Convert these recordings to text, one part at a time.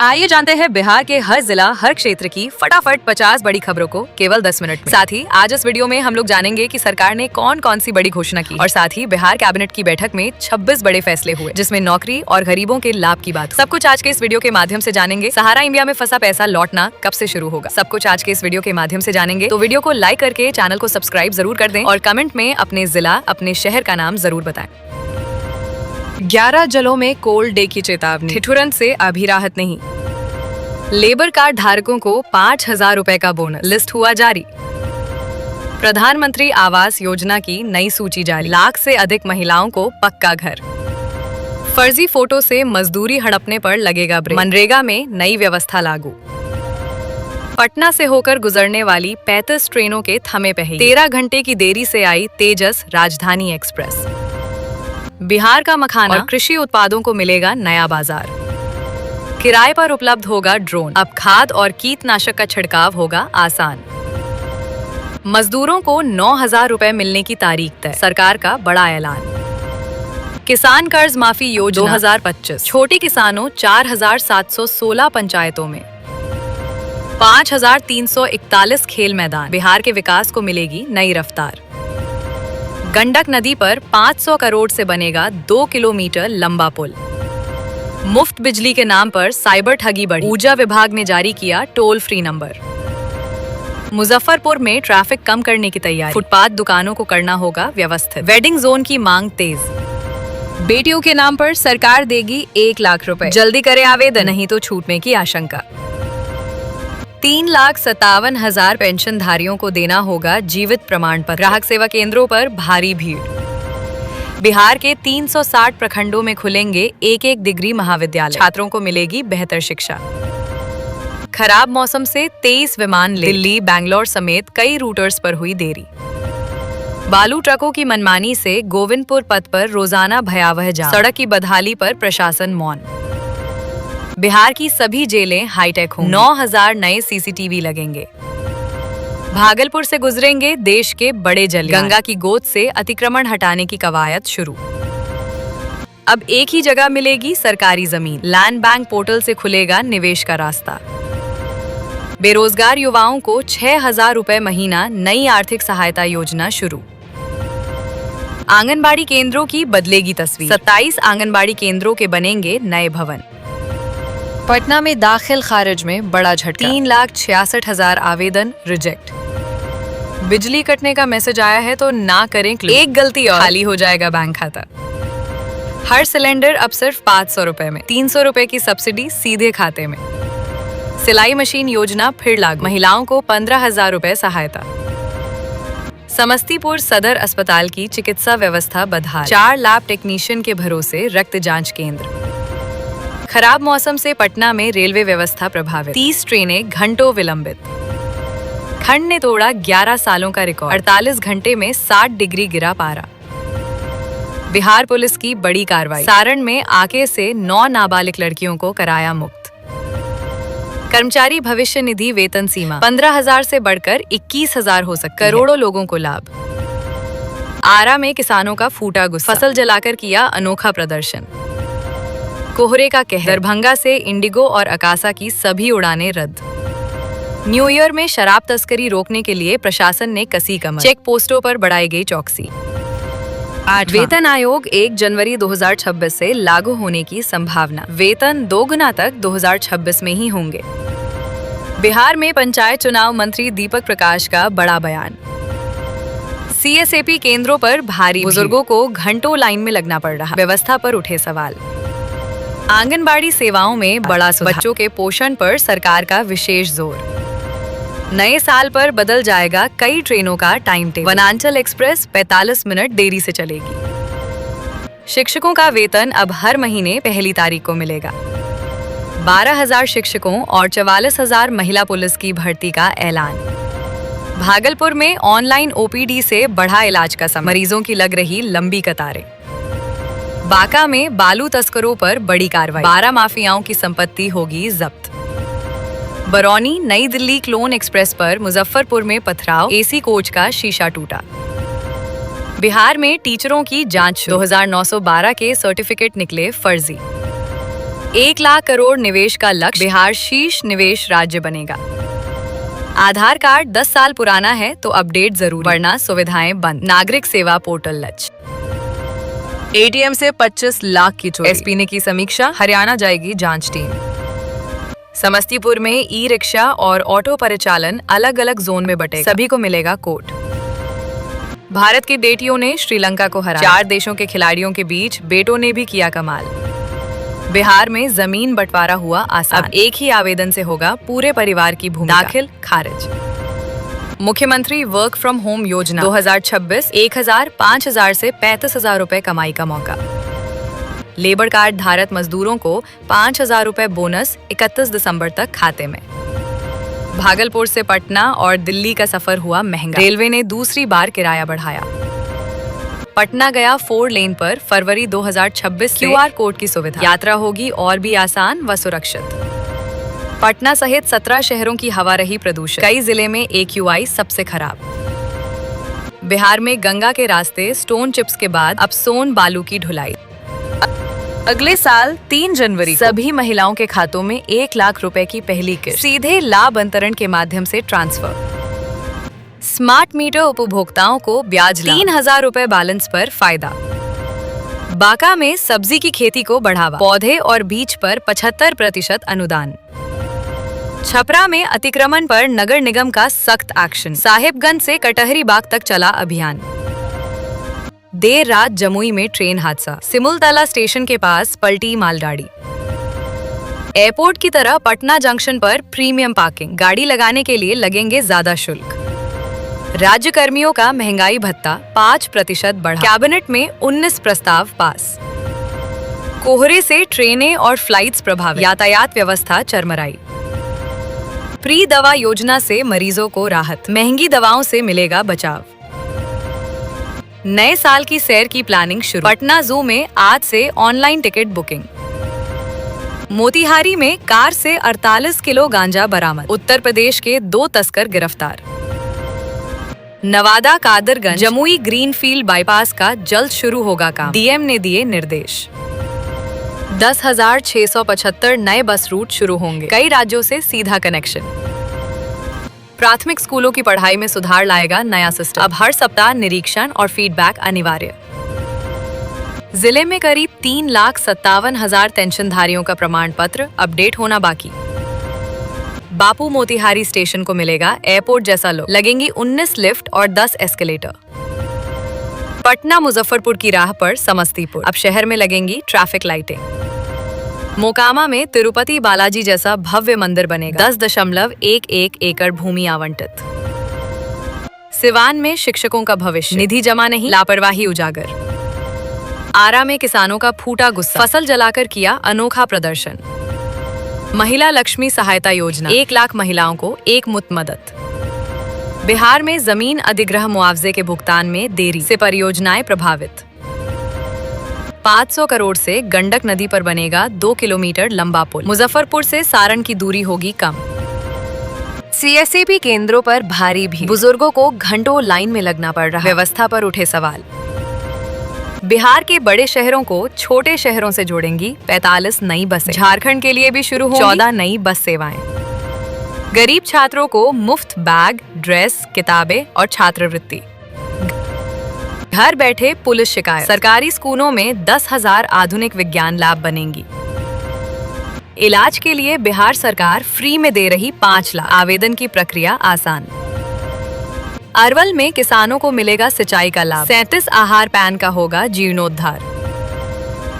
आइए जानते हैं बिहार के हर जिला हर क्षेत्र की फटाफट 50 बड़ी खबरों को केवल 10 मिनट में। साथ ही आज इस वीडियो में हम लोग जानेंगे कि सरकार ने कौन कौन सी बड़ी घोषणा की और साथ ही बिहार कैबिनेट की बैठक में 26 बड़े फैसले हुए जिसमें नौकरी और गरीबों के लाभ की बात। सब कुछ आज के इस वीडियो के माध्यम से जानेंगे। सहारा इंडिया में फंसा पैसा लौटना कब से शुरू होगा, सब कुछ आज के इस वीडियो के माध्यम से जानेंगे। तो वीडियो को लाइक करके चैनल को सब्सक्राइब जरूर कर दें और कमेंट में अपने जिला अपने शहर का नाम जरूर बताएं। 11 जिलों में कोल्ड डे की चेतावनी, ठिठुरन से अभी राहत नहीं। लेबर कार्ड धारकों को 5,000 रुपए का बोनस, लिस्ट हुआ जारी। प्रधानमंत्री आवास योजना की नई सूची जारी, लाख से अधिक महिलाओं को पक्का घर। फर्जी फोटो से मजदूरी हड़पने पर लगेगा ब्रेक, मनरेगा में नई व्यवस्था लागू। पटना से होकर गुजरने वाली 35 ट्रेनों के थमे पहले 13 घंटे की देरी से आई तेजस राजधानी एक्सप्रेस। बिहार का मखाना और कृषि उत्पादों को मिलेगा नया बाजार। किराए पर उपलब्ध होगा ड्रोन, अब खाद और कीटनाशक का छिड़काव होगा आसान। मजदूरों को 9,000 रुपए मिलने की तारीख तय, सरकार का बड़ा ऐलान। किसान कर्ज माफी योजना 2025, छोटे किसानों 4,716 पंचायतों में 5,341 खेल मैदान। बिहार के विकास को मिलेगी नई रफ्तार। गंडक नदी पर 500 करोड़ से बनेगा 2 किलोमीटर लंबा पुल। मुफ्त बिजली के नाम पर साइबर ठगी बढ़ी, ऊर्जा विभाग ने जारी किया टोल फ्री नंबर। मुजफ्फरपुर में ट्रैफिक कम करने की तैयारी, फुटपाथ दुकानों को करना होगा व्यवस्थित। वेडिंग जोन की मांग तेज। बेटियों के नाम पर सरकार देगी 1 लाख रुपए, जल्दी करें आवेदन नहीं तो छूटने की आशंका। 3,57,000 पेंशनधारियों को देना होगा जीवित प्रमाण पत्र। ग्राहक सेवा केंद्रों पर भारी भीड़। बिहार के 360 प्रखंडों में खुलेंगे एक डिग्री महाविद्यालय, छात्रों को मिलेगी बेहतर शिक्षा। खराब मौसम से 23 विमान दिल्ली, बैंगलोर समेत कई रूटर्स पर हुई देरी। बालू ट्रकों की मनमानी से गोविंदपुर पथ पर रोजाना भयावह जाम, सड़क की बदहाली पर प्रशासन मौन। बिहार की सभी जेलें हाईटेक होंगी, 9,000 नए सीसीटीवी लगेंगे। भागलपुर से गुजरेंगे देश के बड़े जल, गंगा की गोद से अतिक्रमण हटाने की कवायद शुरू। अब एक ही जगह मिलेगी सरकारी जमीन, लैंड बैंक पोर्टल से खुलेगा निवेश का रास्ता। बेरोजगार युवाओं को 6,000 रुपए महीना नई आर्थिक सहायता योजना शुरू। आंगनबाड़ी केंद्रों की बदलेगी तस्वीर, 27 आंगनबाड़ी केंद्रों के बनेंगे नए भवन। पटना में दाखिल खारिज में बड़ा झटका, 3,66,000 आवेदन रिजेक्ट। बिजली कटने का मैसेज आया है तो ना करें क्लिक, एक गलती और खाली हो जाएगा बैंक खाता। हर सिलेंडर अब सिर्फ 500 रुपए में, 300 रुपए की सब्सिडी सीधे खाते में। सिलाई मशीन योजना फिर लागू, महिलाओं को 15,000 रुपए सहायता। समस्तीपुर सदर अस्पताल की चिकित्सा व्यवस्था बदहाल, 4 लैब टेक्नीशियन के भरोसे रक्त जांच केंद्र। खराब मौसम से पटना में रेलवे व्यवस्था प्रभावित, 30 ट्रेनें घंटों विलंबित। ठंड ने तोड़ा 11 सालों का रिकॉर्ड, 48 घंटे में 60 डिग्री गिरा पारा। बिहार पुलिस की बड़ी कार्रवाई, सारण में आके से 9 नाबालिग लड़कियों को कराया मुक्त। कर्मचारी भविष्य निधि वेतन सीमा 15,000 से बढ़कर 21,000 हो सकती है, करोड़ों लोगों को लाभ। आरा में किसानों का फूटा गुस्सा, फसल जलाकर किया अनोखा प्रदर्शन। कोहरे का कहर, दरभंगा से इंडिगो और अकासा की सभी उड़ानें रद्द। न्यू ईयर में शराब तस्करी रोकने के लिए प्रशासन ने कसी कमर, चेक पोस्टों पर बढ़ाई गई चौकसी। वेतन आयोग 1 जनवरी 2026 से लागू होने की संभावना, वेतन 2 गुना तक 2026 में ही होंगे। बिहार में पंचायत चुनाव मंत्री दीपक प्रकाश का बड़ा बयान। CSAP केंद्रों पर भारी, बुजुर्गों को घंटों लाइन में लगना पड़ रहा, व्यवस्था पर उठे सवाल। आंगनबाड़ी सेवाओं में बड़ा सुधार, बच्चों के पोषण पर सरकार का विशेष जोर। नए साल पर बदल जाएगा कई ट्रेनों का टाइम टेबल, वनांचल एक्सप्रेस 45 मिनट देरी से चलेगी। शिक्षकों का वेतन अब हर महीने पहली तारीख को मिलेगा। 12,000 शिक्षकों और 44,000 महिला पुलिस की भर्ती का ऐलान। भागलपुर में ऑनलाइन OPD से बढ़ा इलाज का समय, मरीजों की लग रही लंबी कतारें। बांका में बालू तस्करों पर बड़ी कार्रवाई, 12 माफियाओं की संपत्ति होगी जब्त। बरौनी नई दिल्ली क्लोन एक्सप्रेस पर मुजफ्फरपुर में पथराव, AC कोच का शीशा टूटा। बिहार में टीचरों की जांच, 2,912 के सर्टिफिकेट निकले फर्जी। 1 लाख करोड़ निवेश का लक्ष्य, बिहार शीर्ष निवेश राज्य बनेगा। आधार कार्ड 10 साल पुराना है तो अपडेट जरूर, वरना सुविधाएं बंद। नागरिक सेवा पोर्टल लच। एटीएम से 25 लाख की चोरी, एसपी ने की समीक्षा, हरियाणा जाएगी जांच टीम। समस्तीपुर में ई रिक्शा और ऑटो परिचालन अलग अलग जोन में बटेगा, सभी को मिलेगा कोड। भारत की बेटियों ने श्रीलंका को हराया, 4 देशों के खिलाड़ियों के बीच बेटों ने भी किया कमाल। बिहार में जमीन बंटवारा हुआ आसान, अब एक ही आवेदन से होगा पूरे परिवार की भूमि दाखिल खारिज। मुख्यमंत्री वर्क फ्रॉम होम योजना 2026, 1,000, 5,000 से 35,000 रुपए कमाई का मौका। लेबर कार्ड धारक मजदूरों को 5,000 रुपए बोनस 31 दिसंबर तक खाते में। भागलपुर से पटना और दिल्ली का सफर हुआ महंगा, रेलवे ने दूसरी बार किराया बढ़ाया। पटना गया 4 लेन पर फरवरी 2026 से QR कोड की सुविधा, यात्रा होगी और भी आसान व सुरक्षित। पटना सहित 17 शहरों की हवा रही प्रदूषित, कई जिले में AQI सबसे खराब। बिहार में गंगा के रास्ते स्टोन चिप्स के बाद अब सोन बालू की ढुलाई। अगले साल 3 जनवरी सभी महिलाओं के खातों में 1 लाख रुपए की पहली किस्त सीधे लाभ अंतरण के माध्यम से ट्रांसफर। स्मार्ट मीटर उपभोक्ताओं को ब्याज 3,000 रुपए बैलेंस पर फायदा। बांका में सब्जी की खेती को बढ़ावा, पौधे और बीज पर 75% अनुदान। छपरा में अतिक्रमण पर नगर निगम का सख्त एक्शन, साहिबगंज से कटहरी बाग तक चला अभियान। देर रात जमुई में ट्रेन हादसा, सिमुलतला स्टेशन के पास पलटी मालगाड़ी। एयरपोर्ट की तरह पटना जंक्शन पर प्रीमियम पार्किंग, गाड़ी लगाने के लिए लगेंगे ज्यादा शुल्क। राज्य कर्मियों का महंगाई भत्ता 5% बढ़ा, कैबिनेट में 19 प्रस्ताव पास। कोहरे से ट्रेनें और फ्लाइट्स प्रभावित, यातायात व्यवस्था चरमराई। फ्री दवा योजना से मरीजों को राहत, महंगी दवाओं से मिलेगा बचाव। नए साल की सैर की प्लानिंग शुरू, पटना जू में आज से ऑनलाइन टिकट बुकिंग। मोतिहारी में कार से 48 किलो गांजा बरामद, उत्तर प्रदेश के 2 तस्कर गिरफ्तार। नवादा कादरगंज जमुई ग्रीनफील्ड बाईपास का जल्द शुरू होगा काम, डीएम ने दिए निर्देश। 10,675 नए बस रूट शुरू होंगे, कई राज्यों से सीधा कनेक्शन। प्राथमिक स्कूलों की पढ़ाई में सुधार लाएगा नया सिस्टम, अब हर सप्ताह निरीक्षण और फीडबैक अनिवार्य। जिले में करीब 3,57,000 पेंशनधारियों का प्रमाण पत्र अपडेट होना बाकी। बापू मोतिहारी स्टेशन को मिलेगा एयरपोर्ट जैसा लुक, लगेंगी 19 लिफ्ट और 10 एस्केलेटर। पटना मुजफ्फरपुर की राह पर समस्तीपुर, अब शहर में लगेंगी ट्रैफिक लाइटें। मोकामा में तिरुपति बालाजी जैसा भव्य मंदिर बनेगा, 10.11 एकड़ भूमि आवंटित। सिवान में शिक्षकों का भविष्य, निधि जमा नहीं, लापरवाही उजागर। आरा में किसानों का फूटा गुस्सा, फसल जलाकर किया अनोखा प्रदर्शन। महिला लक्ष्मी सहायता योजना, 1 लाख महिलाओं को एक मुफ्त मदद। बिहार में जमीन अधिग्रह मुआवजे के भुगतान में देरी से परियोजनाएं प्रभावित। 500 करोड़ से गंडक नदी पर बनेगा 2 किलोमीटर लंबा पुल, मुजफ्फरपुर से सारण की दूरी होगी कम। CSAP केंद्रों पर भारी भीड़, बुजुर्गों को घंटों लाइन में लगना पड़ रहा, व्यवस्था पर उठे सवाल। बिहार के बड़े शहरों को छोटे शहरों से जोड़ेंगी 45 नई बसें, झारखंड के लिए भी शुरू होंगी 14 नई बस सेवाएं। गरीब छात्रों को मुफ्त बैग, ड्रेस, किताबें और छात्रवृत्ति। घर बैठे पुलिस शिकायत, सरकारी स्कूलों में 10,000 आधुनिक विज्ञान लैब बनेंगी। इलाज के लिए बिहार सरकार फ्री में दे रही 5 लाख, आवेदन की प्रक्रिया आसान। अरवल में किसानों को मिलेगा सिंचाई का लाभ, 37 आहार पैन का होगा जीर्णोद्धार।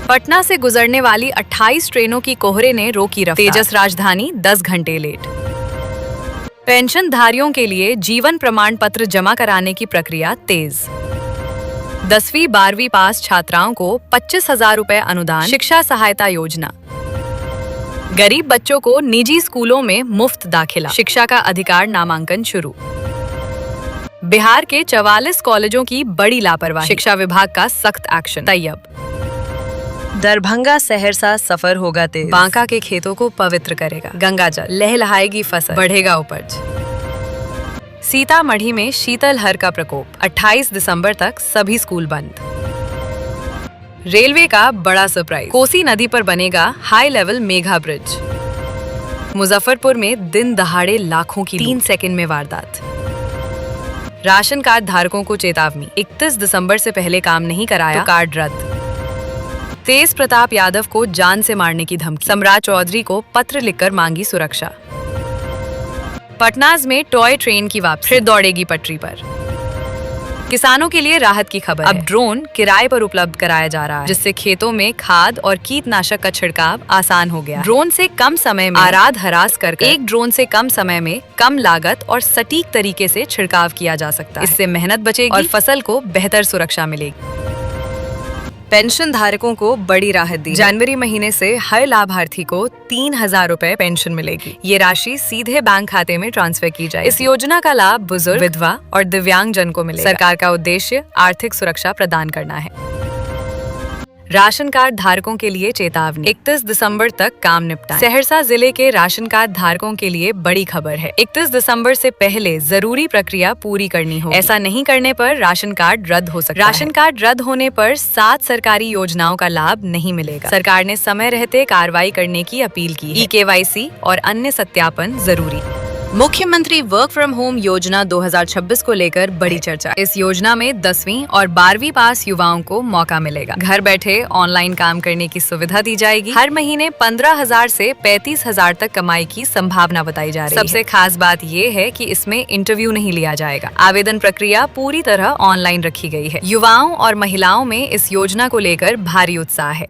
पटना से गुजरने वाली 28 ट्रेनों की कोहरे ने रोकी रफ्तार, तेजस राजधानी 10 घंटे लेट। पेंशनधारियों के लिए जीवन प्रमाण पत्र जमा कराने की प्रक्रिया तेज। 10वीं 12वीं पास छात्राओं को 25,000 रुपए अनुदान, शिक्षा सहायता योजना। गरीब बच्चों को निजी स्कूलों में मुफ्त दाखिला, शिक्षा का अधिकार नामांकन शुरू। बिहार के 44 कॉलेजों की बड़ी लापरवाही, शिक्षा विभाग का सख्त एक्शन। तैयब दरभंगा सहरसा सफर होगा तेज, बांका के खेतों को पवित्र करेगा गंगा जल, लहलहाएगी फसल, बढ़ेगा उपज। सीतामढ़ी में शीतलहर का प्रकोप, 28 दिसंबर तक सभी स्कूल बंद। रेलवे का बड़ा सरप्राइज, कोसी नदी पर बनेगा high level mega bridge. Muzaffarpur में दिन दहाड़े लाखों की 3 सेकंड में वारदात। राशन कार्ड धारकों को चेतावनी, 31 दिसंबर से पहले काम नहीं कराया तो कार्ड रद्द। तेज प्रताप यादव को जान से मारने की धमकी, सम्राट चौधरी को पत्र लिखकर मांगी सुरक्षा। पटनाज में टॉय ट्रेन की वापसी, फिर दौड़ेगी पटरी पर। किसानों के लिए राहत की खबर, अब ड्रोन किराए पर उपलब्ध कराया जा रहा है, जिससे खेतों में खाद और कीटनाशक का छिड़काव आसान हो गया। ड्रोन से कम समय में आराध हरास कर एक ड्रोन से कम समय में कम लागत और सटीक तरीके से छिड़काव किया जा सकता है। इससे मेहनत बचेगी और फसल को बेहतर सुरक्षा मिलेगी। पेंशन धारकों को बड़ी राहत दी, जनवरी महीने से हर लाभार्थी को 3,000 रुपए पेंशन मिलेगी। ये राशि सीधे बैंक खाते में ट्रांसफर की जाएगी। इस योजना का लाभ बुजुर्ग, विधवा और दिव्यांग जन को मिलेगा। सरकार का उद्देश्य आर्थिक सुरक्षा प्रदान करना है। राशन कार्ड धारकों के लिए चेतावनी, 31 दिसंबर तक काम निपटाएं। सहरसा जिले के राशन कार्ड धारकों के लिए बड़ी खबर है, 31 दिसंबर से पहले जरूरी प्रक्रिया पूरी करनी होगी। ऐसा नहीं करने पर राशन कार्ड रद्द हो सकता है। राशन कार्ड रद्द होने पर 7 सरकारी योजनाओं का लाभ नहीं मिलेगा। सरकार ने समय रहते कार्रवाई करने की अपील की है। KYC और अन्य सत्यापन जरूरी। मुख्यमंत्री वर्क फ्रॉम होम योजना 2026 को लेकर बड़ी चर्चा। इस योजना में 10वीं और 12वीं पास युवाओं को मौका मिलेगा। घर बैठे ऑनलाइन काम करने की सुविधा दी जाएगी। हर महीने 15,000 से 35,000 तक कमाई की संभावना बताई जा रही है। सबसे खास बात ये है कि इसमें इंटरव्यू नहीं लिया जाएगा। आवेदन प्रक्रिया पूरी तरह ऑनलाइन रखी गई है। युवाओं और महिलाओं में इस योजना को लेकर भारी उत्साह है।